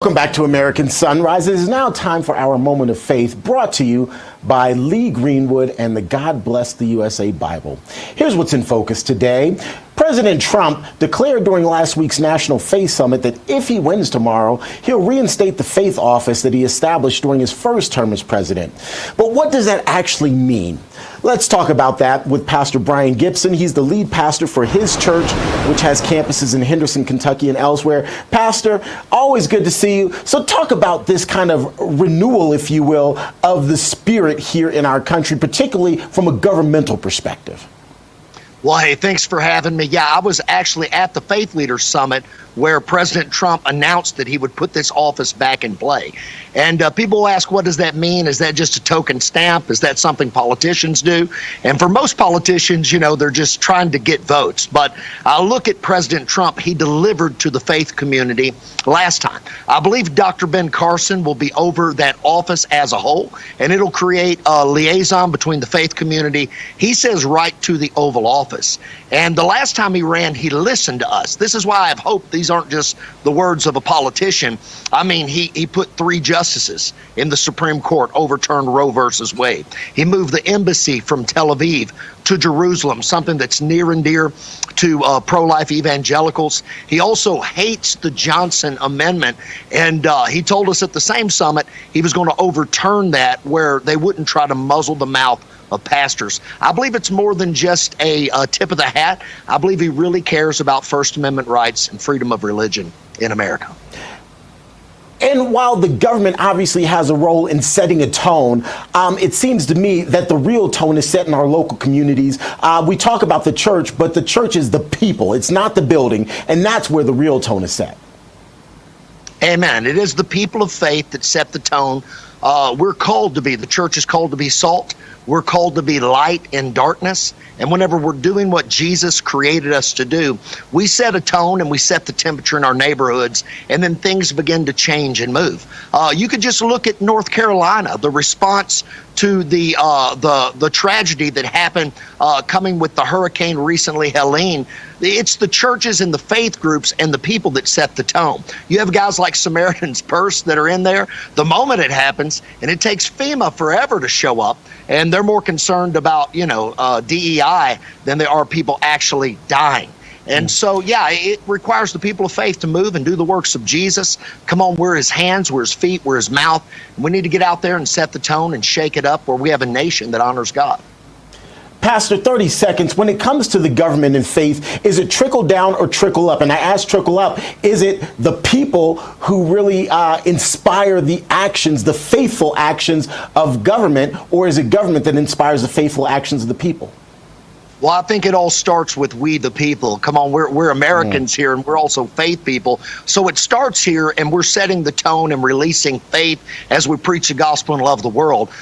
Welcome back to American Sunrise. It is now time for our moment of faith, brought to you by Lee Greenwood and the God Bless the USA Bible. Here's what's in focus today. President Trump declared during last week's National Faith Summit that if he wins tomorrow, he'll reinstate the faith office that he established during his first term as president. But what does that actually mean? Let's talk about that with Pastor Brian Gibson. He's the lead pastor for his church, which has campuses in Henderson, Kentucky, and elsewhere. Pastor, always good to see you. So talk about this kind of renewal, if you will, of the spirit here in our country, particularly from a governmental perspective. Well, hey, thanks for having me. Yeah, I was actually at the Faith Leaders Summit where President Trump announced that he would put this office back in play. And people ask, what does that mean? Is that just a token stamp? Is that something politicians do? And for most politicians, you know, they're just trying to get votes. But I look at President Trump. He delivered to the faith community last time. I believe Dr. Ben Carson will be over that office as a whole, and it'll create a liaison between the faith community. He says right to the Oval Office. And the last time he ran, he listened to us. This is why I have hope these aren't just the words of a politician. I mean, he put 3 justices in the Supreme Court, overturned Roe versus Wade. He moved the embassy from Tel Aviv to Jerusalem, something that's near and dear to pro-life evangelicals. He also hates the Johnson Amendment, and he told us at the same summit he was going to overturn that, where they wouldn't try to muzzle the mouth of pastors. I believe it's more than just a tip of the hat. I believe he really cares about First Amendment rights and freedom of religion in America. And while the government obviously has a role in setting a tone, it seems to me that the real tone is set in our local communities. We talk about the church, but the church is the people. It's not the building. And that's where the real tone is set. Amen. It is the people of faith that set the tone. We're called to be, the church is called to be salt. We're called to be light in darkness. And whenever we're doing what Jesus created us to do, we set a tone and we set the temperature in our neighborhoods, and then things begin to change and move. You could just look at North Carolina, the response to the tragedy that happened coming with the hurricane recently, Helene. It's the churches and the faith groups and the people that set the tone. You have guys like Samaritan's Purse that are in there the moment it happens, and it takes FEMA forever to show up, and they're more concerned about, DEI than they are people actually dying. And so, yeah, it requires the people of faith to move and do the works of Jesus. Come on, we're his hands, we're his feet, we're his mouth. And we need to get out there and set the tone and shake it up, where we have a nation that honors God. Pastor, 30 seconds. When it comes to the government and faith, is it trickle down or trickle up? And I ask trickle up, is it the people who really inspire the actions, the faithful actions of government, or is it government that inspires the faithful actions of the people? Well, I think it all starts with we the people. Come on, we're Americans here, and we're also faith people. So it starts here, and we're setting the tone and releasing faith as we preach the gospel and love the world.